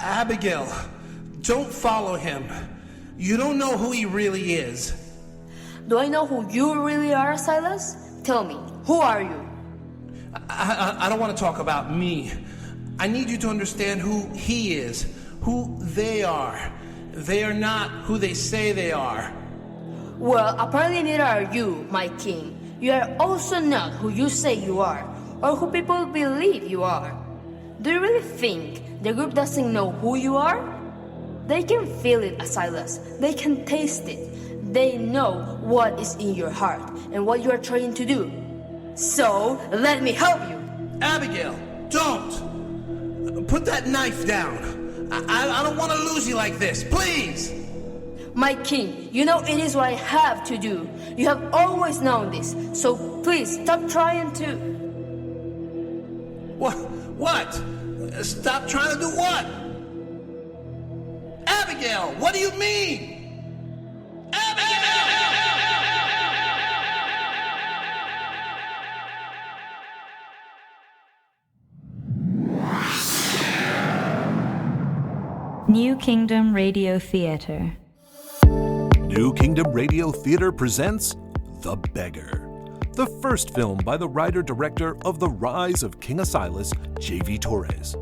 Abigail, don't follow him. You don't know who he really is. Do I know who you really are, Silas? Tell me, who are you? I don't want to talk about me. I need you to understand who he is, who they are. They are not who they say they are. Well, apparently neither are you, my king. You are also not who you say you are, or who people believe you are. Do you really think the group doesn't know who you are? They can feel it, Silas. They can taste it. They know what is in your heart and what you are trying to do. So, let me help you. Abigail, don't! Put that knife down. I don't want to lose you like this, please! My king, you know it is what I have to do. You have always known this, so please stop trying to... What? Stop trying to do what? Abigail, what do you mean? New Kingdom Radio Theater. New Kingdom Radio Theater presents The Beggar, the first film by the writer-director of The Rise of King Asilas, JV&x.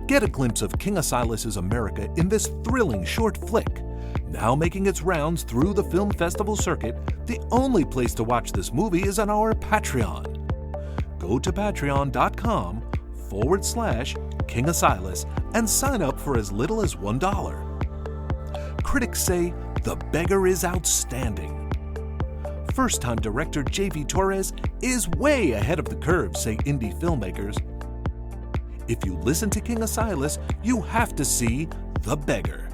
Get a glimpse of King Asilas' America in this thrilling short flick. Now making its rounds through the film festival circuit, the only place to watch this movie is on our Patreon. Go to patreon.com/King Asilas and sign up for as little as $1. Critics say The Beggar is outstanding. First-time director JV&x is way ahead of the curve, say indie filmmakers. If you listen to King Asilas, you have to see The Beggar.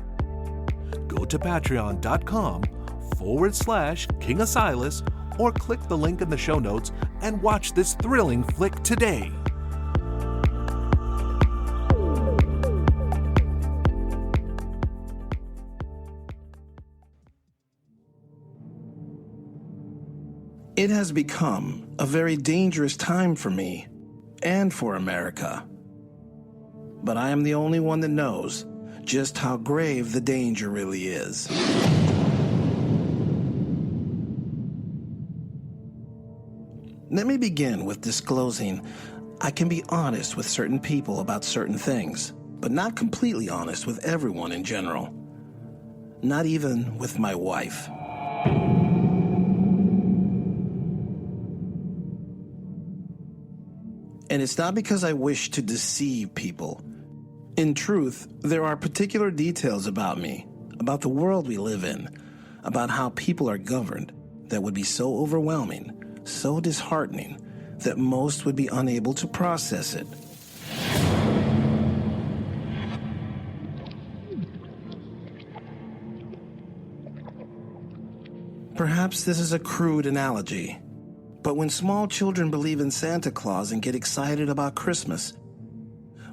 Go to patreon.com/King Asilas or click the link in the show notes and watch this thrilling flick today. It has become a very dangerous time for me and for America. But I am the only one that knows just how grave the danger really is. Let me begin with disclosing I can be honest with certain people about certain things, but not completely honest with everyone in general. Not even with my wife. And it's not because I wish to deceive people. In truth, there are particular details about me, about the world we live in, about how people are governed, that would be so overwhelming, so disheartening, that most would be unable to process it. Perhaps this is a crude analogy, but when small children believe in Santa Claus and get excited about Christmas,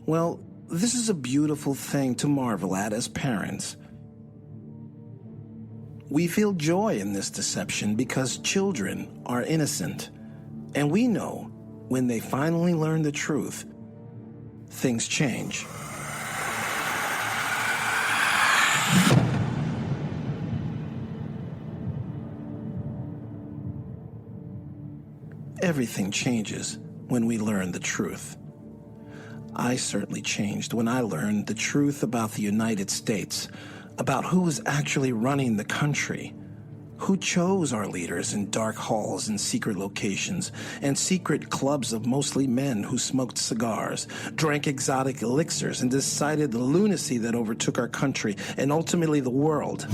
well, this is a beautiful thing to marvel at as parents. We feel joy in this deception because children are innocent, and we know when they finally learn the truth, things change. Everything changes when we learn the truth. I certainly changed when I learned the truth about the United States, about who was actually running the country, who chose our leaders in dark halls and secret locations, and secret clubs of mostly men who smoked cigars, drank exotic elixirs, and decided the lunacy that overtook our country and ultimately the world.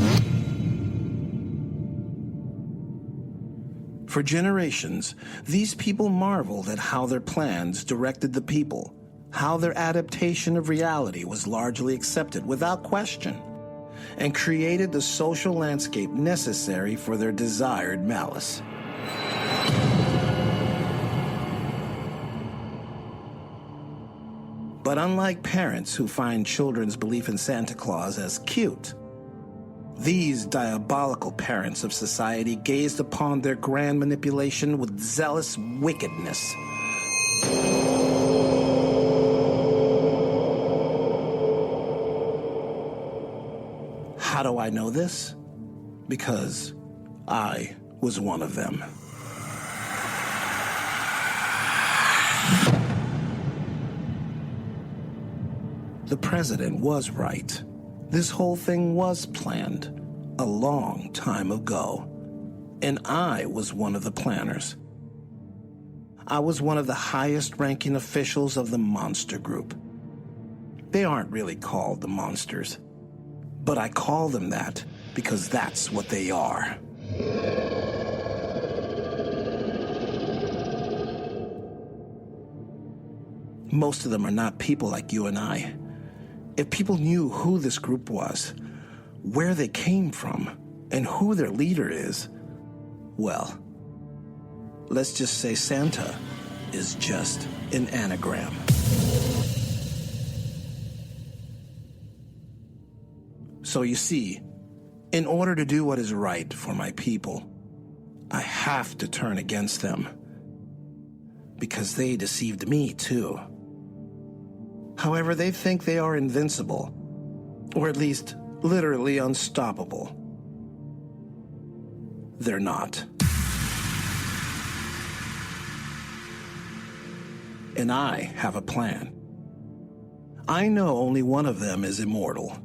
For generations, these people marveled at how their plans directed the people, how their adaptation of reality was largely accepted without question, and created the social landscape necessary for their desired malice. But unlike parents who find children's belief in Santa Claus as cute, these diabolical parents of society gazed upon their grand manipulation with zealous wickedness. The 1 How do I know this? Because I was one of them. The president was right. This whole thing was planned a long time ago. And I was one of the planners. I was one of the highest-ranking officials of the Monster Group. They aren't really called the Monsters, but I call them that because that's what they are. Most of them are not people like you and I. If people knew who this group was, where they came from, and who their leader is, well, let's just say Santa is just an anagram. So you see, in order to do what is right for my people, I have to turn against them. Because they deceived me too. However, they think they are invincible, or at least literally unstoppable. They're not. And I have a plan. I know only one of them is immortal.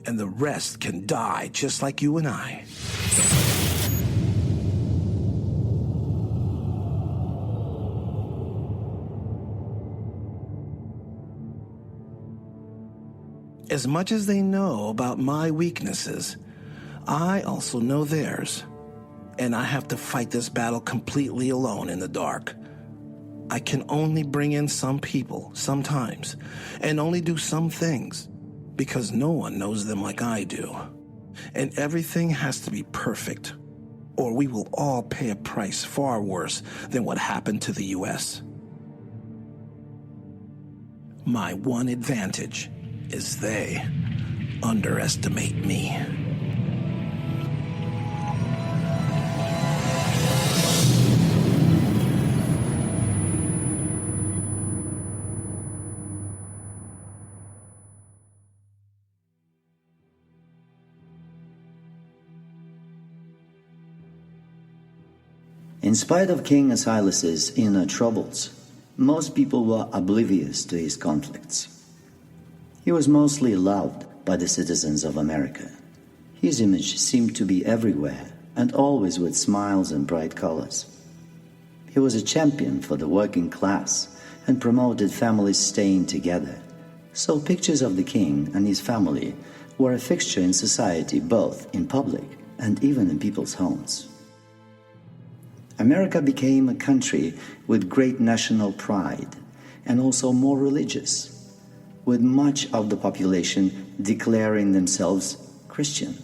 And the rest can die just like you and I. As much as they know about my weaknesses, I also know theirs. And I have to fight this battle completely alone in the dark. I can only bring in some people, sometimes, and only do some things, because no one knows them like I do. And everything has to be perfect, or we will all pay a price far worse than what happened to the U.S. My one advantage is they underestimate me. In spite of King Asilas's inner troubles, most people were oblivious to his conflicts. He was mostly loved by the citizens of America. His image seemed to be everywhere, and always with smiles and bright colors. He was a champion for the working class and promoted families staying together, so pictures of the king and his family were a fixture in society, both in public and even in people's homes. America became a country with great national pride and also more religious, with much of the population declaring themselves Christian.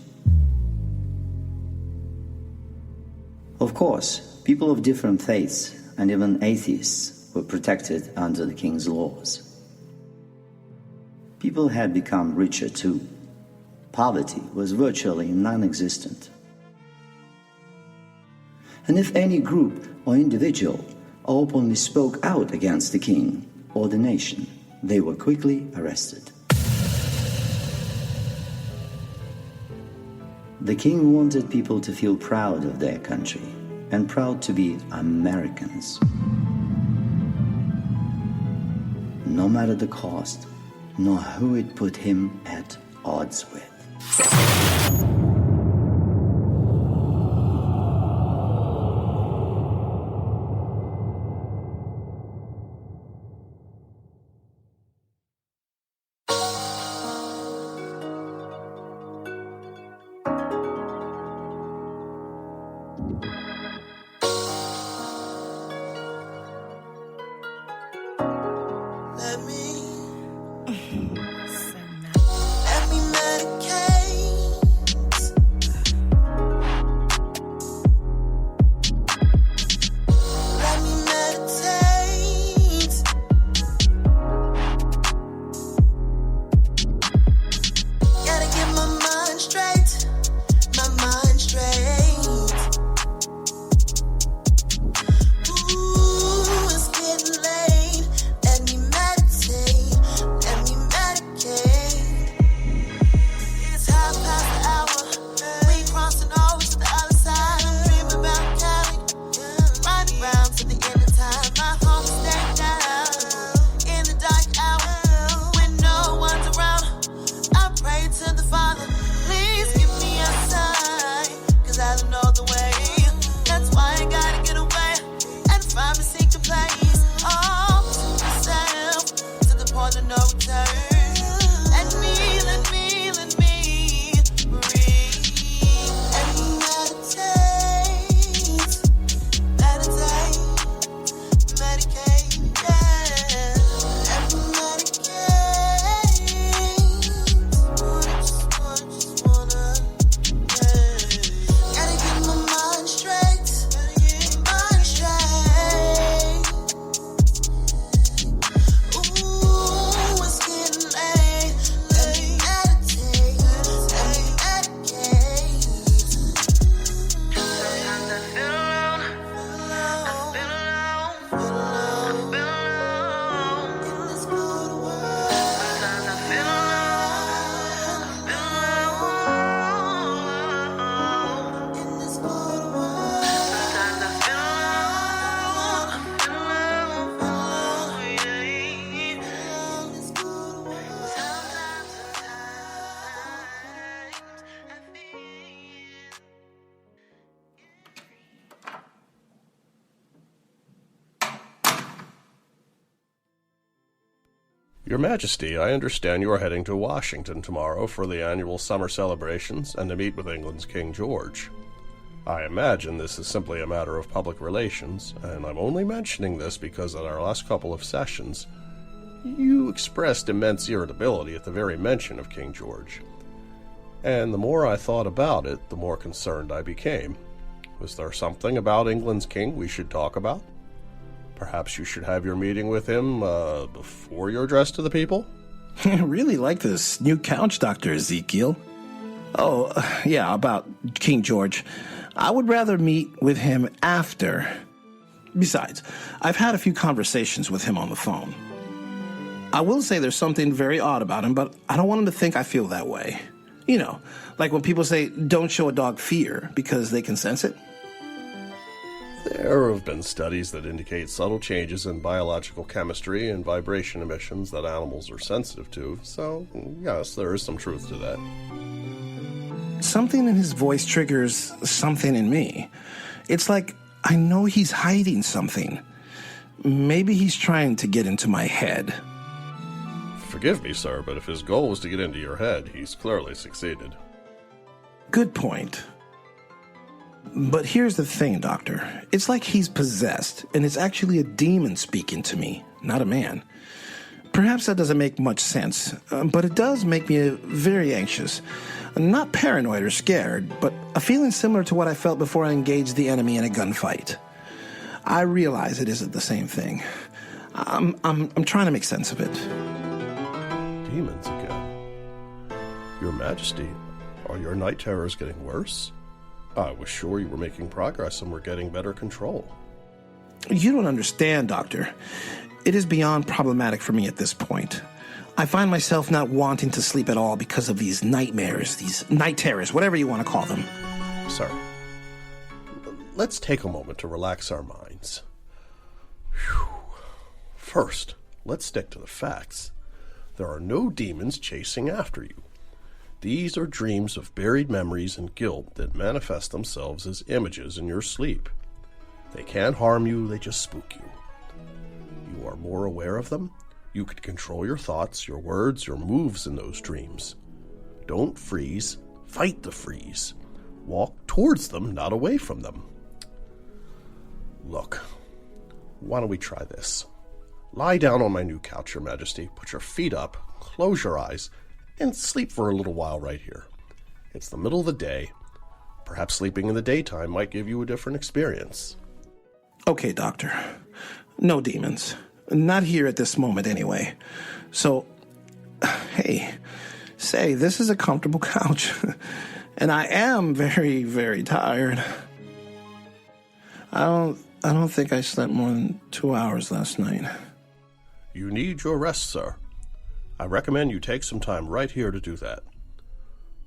Of course, people of different faiths and even atheists were protected under the king's laws. People had become richer too. Poverty was virtually non-existent. And if any group or individual openly spoke out against the king or the nation, they were quickly arrested. The king wanted people to feel proud of their country and proud to be Americans. No matter the cost, nor who it put him at odds with. Let me medicate Your Majesty, I understand you are heading to Washington tomorrow for the annual summer celebrations and to meet with England's King George. I imagine this is simply a matter of public relations, and I'm only mentioning this because at our last couple of sessions, you expressed immense irritability at the very mention of King George. And the more I thought about it, the more concerned I became. Was there something about England's king we should talk about? Perhaps you should have your meeting with him before your address to the people? I really like this new couch, Dr. Ezekiel. Oh, yeah, about King George. I would rather meet with him after. Besides, I've had a few conversations with him on the phone. I will say there's something very odd about him, but I don't want him to think I feel that way. You know, like when people say, don't show a dog fear because they can sense it. There have been studies that indicate subtle changes in biological chemistry and vibration emissions that animals are sensitive to, so yes, there is some truth to that. Something in his voice triggers something in me. It's like I know he's hiding something. Maybe he's trying to get into my head. Forgive me, sir, but if his goal was to get into your head, he's clearly succeeded. Good point. But here's the thing, Doctor. It's like he's possessed, and it's actually a demon speaking to me, not a man. Perhaps that doesn't make much sense, but it does make me very anxious. Not paranoid or scared, but a feeling similar to what I felt before I engaged the enemy in a gunfight. I realize it isn't the same thing. I'm trying to make sense of it. Demons again. Your Majesty, are your night terrors getting worse? I was sure you were making progress and were getting better control. You don't understand, Doctor. It is beyond problematic for me at this point. I find myself not wanting to sleep at all because of these nightmares, these night terrors, whatever you want to call them. Sir, let's take a moment to relax our minds. Whew. First, let's stick to the facts. There are no demons chasing after you. These are dreams of buried memories and guilt that manifest themselves as images in your sleep. They can't harm you, they just spook you. You are more aware of them. You can control your thoughts, your words, your moves in those dreams. Don't freeze, fight the freeze. Walk towards them, not away from them. Look, why don't we try this? Lie down on my new couch, Your Majesty, put your feet up, close your eyes, and sleep for a little while right here. It's the middle of the day. Perhaps sleeping in the daytime might give you a different experience. Okay, Doctor. No demons. Not here at this moment, anyway. So, hey, say, this is a comfortable couch. And I am very, very tired. I don't think I slept more than 2 hours last night. You need your rest, sir. I recommend you take some time right here to do that.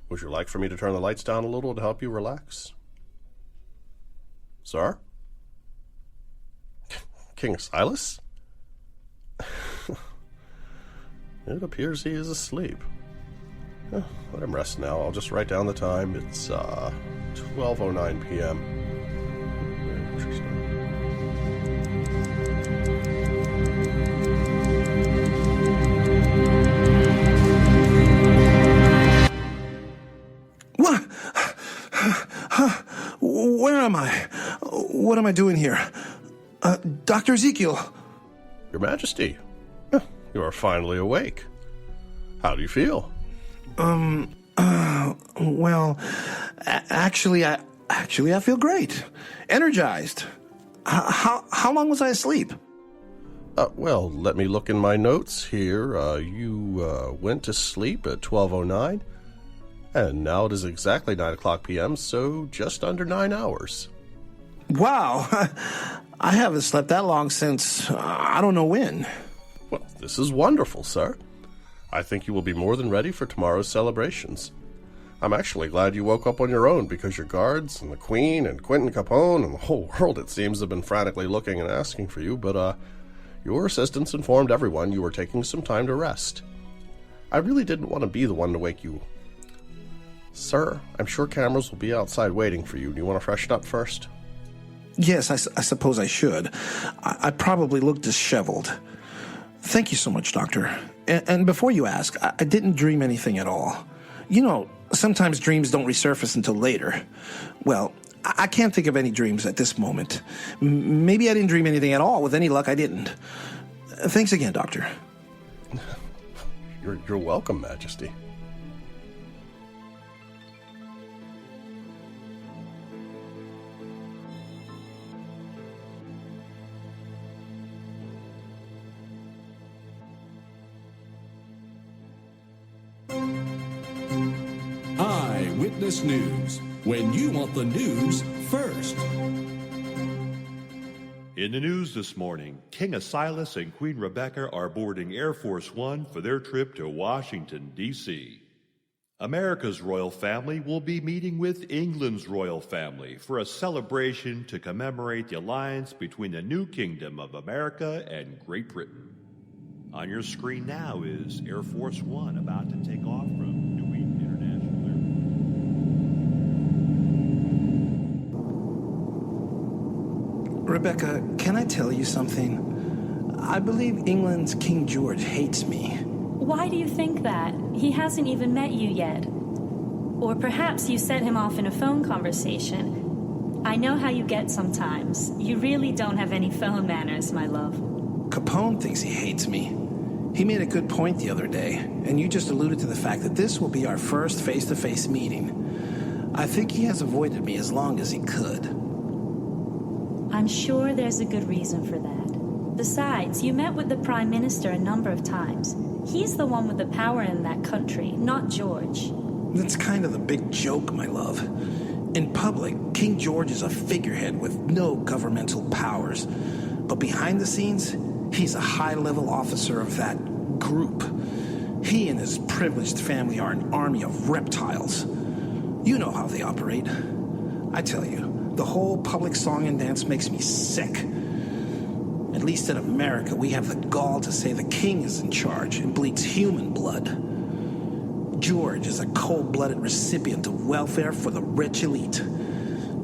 Would you like for me to turn the lights down a little to help you relax? Sir? King Silas? It appears he is asleep. Let him rest now. I'll just write down the time. It's 12:09 p.m. Interesting. What? Where am I? What am I doing here? Dr. Ezekiel. Your Majesty, you are finally awake. How do you feel? Well, actually, I feel great. Energized. How long was I asleep? Well, let me look in my notes here. You went to sleep at 12:09, and now it is exactly 9 o'clock p.m., so just under 9 hours. Wow. I haven't slept that long since I don't know when. Well, this is wonderful, sir. I think you will be more than ready for tomorrow's celebrations. I'm actually glad you woke up on your own because your guards and the Queen and Quentin Capone and the whole world, it seems, have been frantically looking and asking for you, but your assistants informed everyone you were taking some time to rest. I really didn't want to be the one to wake you. Sir, I'm sure cameras will be outside waiting for you. Do you want to freshen up first? Yes, I suppose I should. I probably look disheveled. Thank you so much, Doctor. And before you ask, I didn't dream anything at all. You know, sometimes dreams don't resurface until later. Well, I can't think of any dreams at this moment. Maybe I didn't dream anything at all. With any luck, I didn't. Thanks again, Doctor. You're welcome, Majesty. Eyewitness News, when you want the news first. In the news this morning, King Asilas and Queen Rebecca are boarding Air Force One for their trip to Washington, D.C. America's royal family will be meeting with England's royal family for a celebration to commemorate the alliance between the new Kingdom of America and Great Britain. On your screen now is Air Force One about to take off from Newark International Airport. Rebecca, can I tell you something? I believe England's King George hates me. Why do you think that? He hasn't even met you yet. Or perhaps you set him off in a phone conversation. I know how you get sometimes. You really don't have any phone manners, my love. Capone thinks he hates me. He made a good point the other day, and you just alluded to the fact that this will be our first face-to-face meeting. I think he has avoided me as long as he could. I'm sure there's a good reason for that. Besides, you met with the Prime Minister a number of times. He's the one with the power in that country, not George. That's kind of the big joke, my love. In public, King George is a figurehead with no governmental powers. But behind the scenes, he's a high-level officer of that group. He and his privileged family are an army of reptiles. You know how they operate. I tell you, the whole public song and dance makes me sick. At least in America, we have the gall to say the king is in charge and bleeds human blood. George is a cold-blooded recipient of welfare for the rich elite.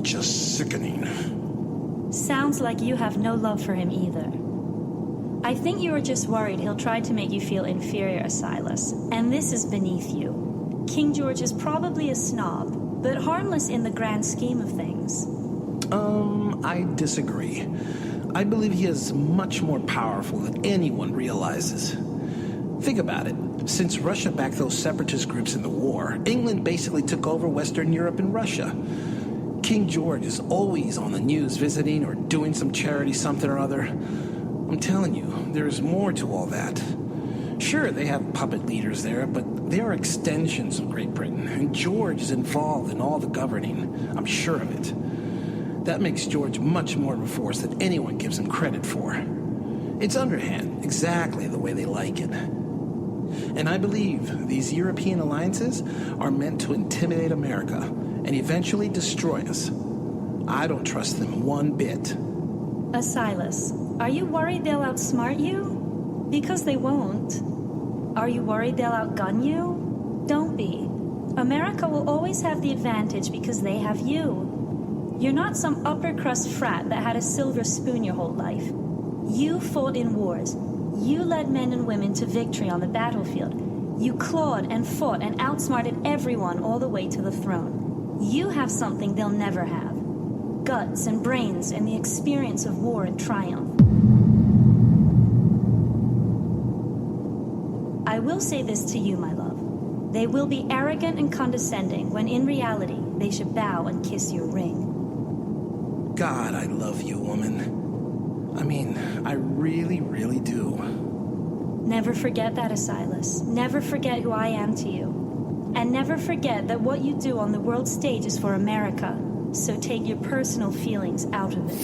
Just sickening. Sounds like you have no love for him either. I think you are just worried he'll try to make you feel inferior, Asilas, and this is beneath you. King George is probably a snob, but harmless in the grand scheme of things. I disagree. I believe he is much more powerful than anyone realizes. Think about it. Since Russia backed those separatist groups in the war, England basically took over Western Europe and Russia. King George is always on the news visiting or doing some charity something or other. I'm telling you, there's more to all that. Sure, they have puppet leaders there, but they are extensions of Great Britain, and George is involved in all the governing. I'm sure of it. That makes George much more of a force than anyone gives him credit for. It's underhand, exactly the way they like it. And I believe these European alliances are meant to intimidate America and eventually destroy us. I don't trust them one bit. Asilas, are you worried they'll outsmart you? Because they won't. Are you worried they'll outgun you? Don't be. America will always have the advantage because they have you. You're not some upper-crust frat that had a silver spoon your whole life. You fought in wars. You led men and women to victory on the battlefield. You clawed and fought and outsmarted everyone all the way to the throne. You have something they'll never have. Guts and brains and the experience of war and triumph. I will say this to you, my love. They will be arrogant and condescending when in reality they should bow and kiss your ring. God, I love you, woman. I mean, I really, really do. Never forget that, Asilas. Never forget who I am to you. And never forget that what you do on the world stage is for America. So take your personal feelings out of it.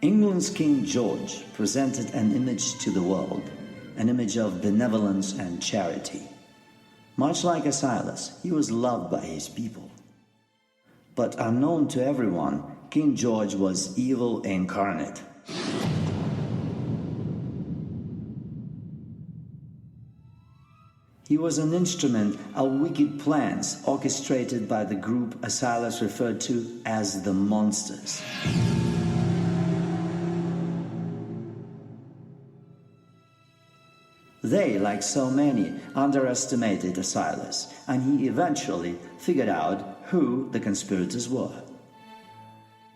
England's King George presented an image to the world, an image of benevolence and charity. Much like Asilas, he was loved by his people. But unknown to everyone, King George was evil incarnate. He was an instrument of wicked plans orchestrated by the group Asilas referred to as the Monsters. They, like so many, underestimated Asilas, and he eventually figured out who the conspirators were.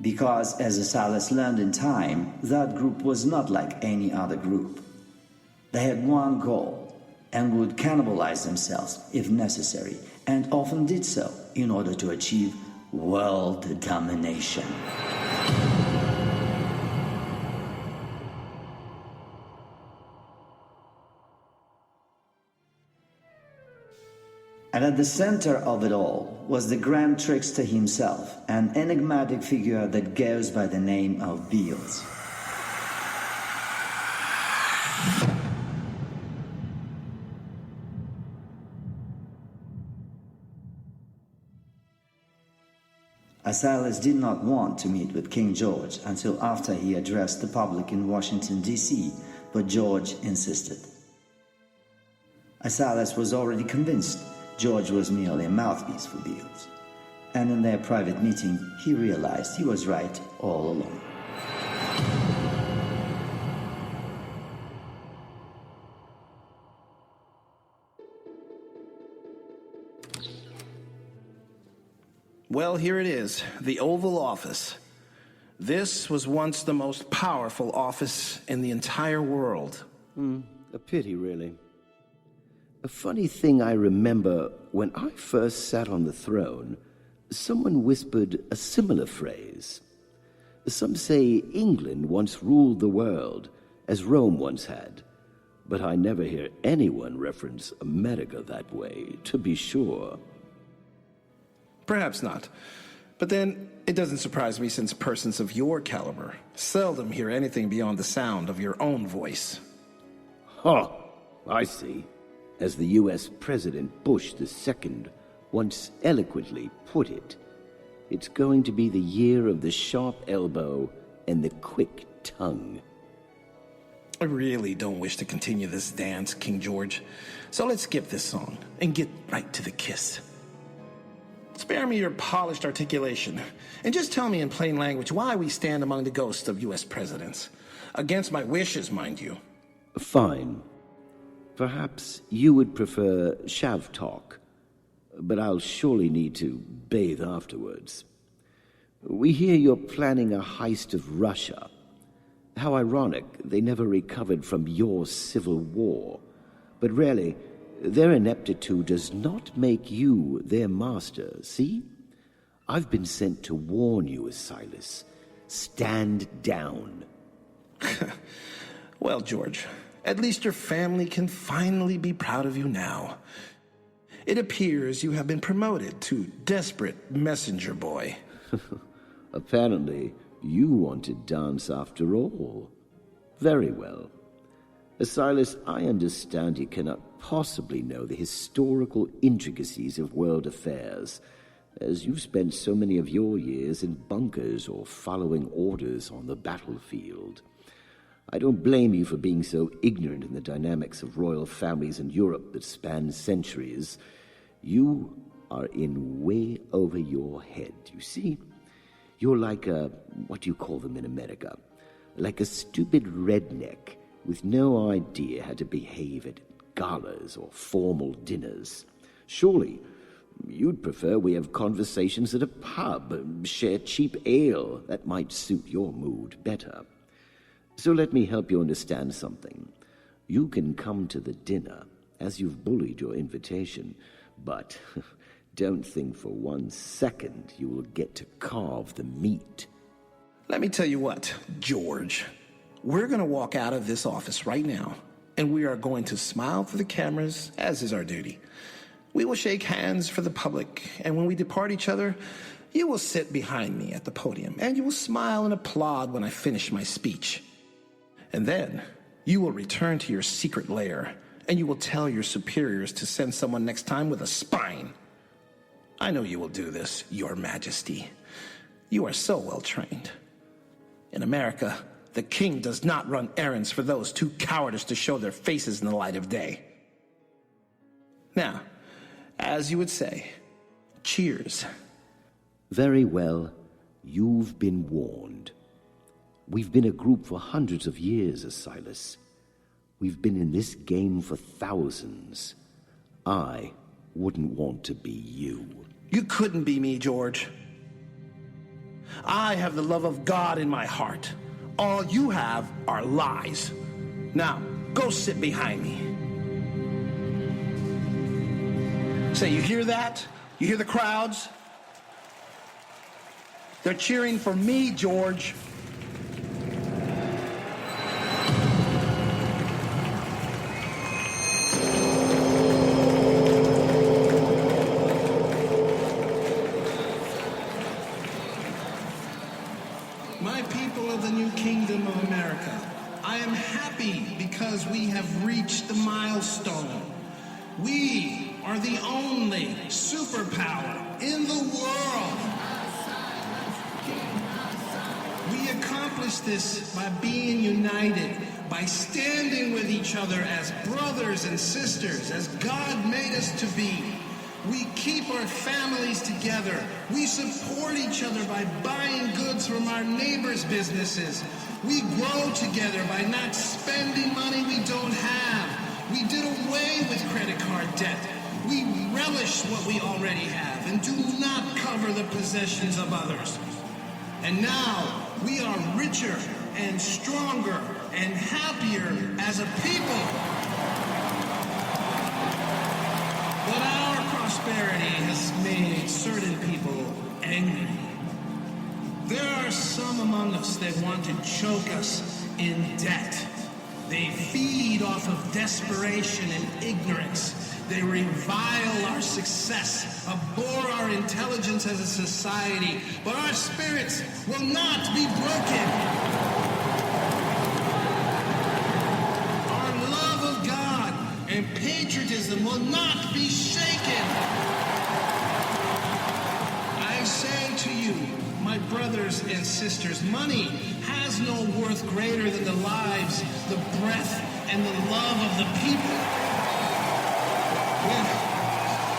Because, as Asilas learned in time, that group was not like any other group. They had one goal, and would cannibalize themselves if necessary, and often did so in order to achieve world domination. And at the center of it all was the Grand Trickster himself, an enigmatic figure that goes by the name of Beals. Asilas did not want to meet with King George until after he addressed the public in Washington, D.C., but George insisted. Asilas was already convinced George was merely a mouthpiece for Beals, and in their private meeting, he realized he was right all along. Well, here it is, the Oval Office. This was once the most powerful office in the entire world. A pity, really. A funny thing I remember, when I first sat on the throne, someone whispered a similar phrase. Some say England once ruled the world, as Rome once had. But I never hear anyone reference America that way, to be sure. Perhaps not. But then, it doesn't surprise me since persons of your caliber seldom hear anything beyond the sound of your own voice. Oh, I see. As the U.S. President Bush II once eloquently put it, it's going to be the year of the sharp elbow and the quick tongue. I really don't wish to continue this dance, King George. So let's skip this song and get right to the kiss. Spare me your polished articulation, and just tell me in plain language why we stand among the ghosts of U.S. presidents. Against my wishes, mind you. Fine. Perhaps you would prefer shav talk, but I'll surely need to bathe afterwards. We hear you're planning a heist of Russia. How ironic they never recovered from your civil war. But really, their ineptitude does not make you their master, see? I've been sent to warn you, Asilas. Stand down. Well, George, at least your family can finally be proud of you now. It appears you have been promoted to desperate messenger boy. Apparently, you want to dance after all. Very well. Asilas, I understand you cannot possibly know the historical intricacies of world affairs, as you've spent so many of your years in bunkers or following orders on the battlefield. I don't blame you for being so ignorant in the dynamics of royal families in Europe that span centuries. You are in way over your head, you see? You're like what do you call them in America? Like a stupid redneck with no idea how to behave at galas or formal dinners. Surely, you'd prefer we have conversations at a pub, share cheap ale. That might suit your mood better. So let me help you understand something. You can come to the dinner, as you've bullied your invitation, but don't think for 1 second you will get to carve the meat. Let me tell you what, George. We're going to walk out of this office right now, and we are going to smile for the cameras, as is our duty. We will shake hands for the public, and when we depart each other, you will sit behind me at the podium, and you will smile and applaud when I finish my speech. And then you will return to your secret lair, and you will tell your superiors to send someone next time with a spine. I know you will do this, Your Majesty. You are so well trained. In America, the king does not run errands for those too cowardice to show their faces in the light of day. Now, as you would say, cheers. Very well. You've been warned. We've been a group for hundreds of years, Silas. We've been in this game for thousands. I wouldn't want to be you. You couldn't be me, George. I have the love of God in my heart. All you have are lies. Now, go sit behind me. Say, you hear that? You hear the crowds? They're cheering for me, George. My people of the new kingdom of America, I am happy because we have reached the milestone. We are the only superpower in the world. We accomplished this by being united, by standing with each other as brothers and sisters, as God made us to be. We keep our families together. We support each other by buying goods from our neighbors' businesses. We grow together by not spending money we don't have. We did away with credit card debt. We relish what we already have and do not cover the possessions of others. And now we are richer and stronger and happier as a people. But our prosperity has made certain people angry. There are some among us that want to choke us in debt. They feed off of desperation and ignorance. They revile our success, abhor our intelligence as a society, but our spirits will not be broken. Our love of God and patriotism will not be shaken. I say to you, my brothers and sisters, money has no worth greater than the lives, the breath, and the love of the people.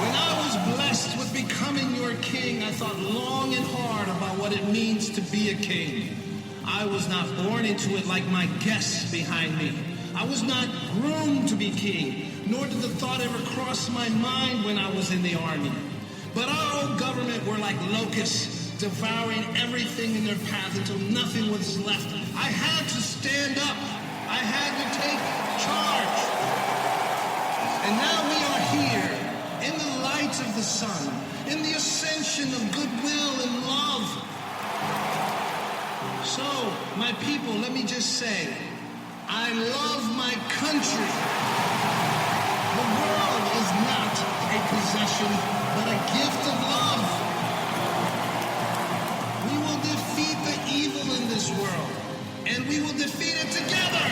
When I was blessed with becoming your king, I thought long and hard about what it means to be a king. I was not born into it like my guests behind me. I was not groomed to be king, nor did the thought ever cross my mind when I was in the army. But our old government were like locusts, devouring everything in their path until nothing was left. I had to stand up. I had to take charge. And now we are here, in the light of the sun, in the ascension of goodwill and love. So, my people, let me just say, I love my country. The world is not a possession, but a gift of love. We will defeat the evil in this world, and we will defeat it together.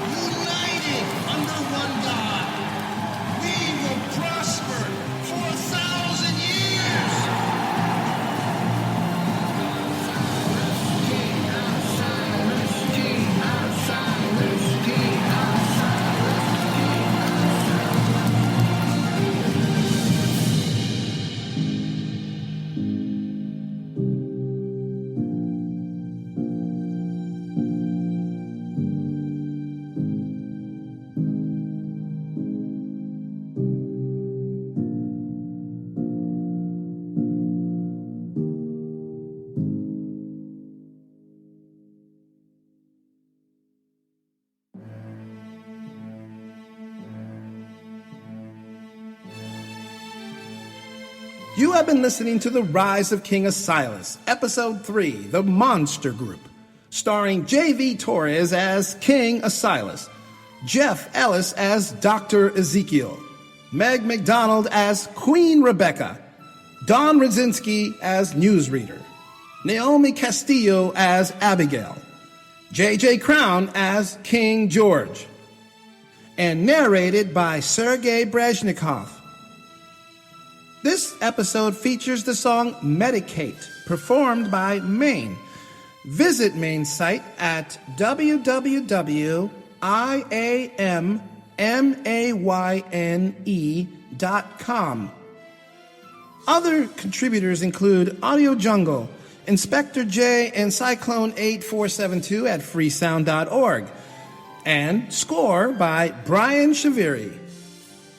United under one God, we will prosper for 1,000 years. You have been listening to The Rise of King Asilas, Episode 3, The Monster Group, starring JV Torres as King Asilas, Jeff Ellis as Dr. Ezekiel, Meg McDonald as Queen Rebecca, Don Radzinski as Newsreader, Naomi Castillo as Abigail, J.J. Crown as King George, and narrated by Sergei Brezhnikov. This episode features the song Medicate, performed by Maine. Visit Maine's site at www.iammayne.com. Other contributors include Audio Jungle, Inspector J, and Cyclone 8472 at freesound.org, and score by Brian Shaviri.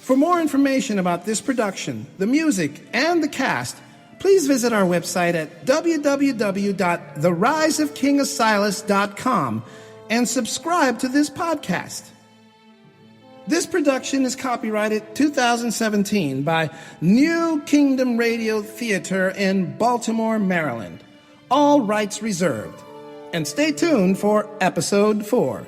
For more information about this production, the music, and the cast, please visit our website at www.theriseofkingasilas.com and subscribe to this podcast. This production is copyrighted 2017 by New Kingdom Radio Theater in Baltimore, Maryland. All rights reserved. And stay tuned for episode 4.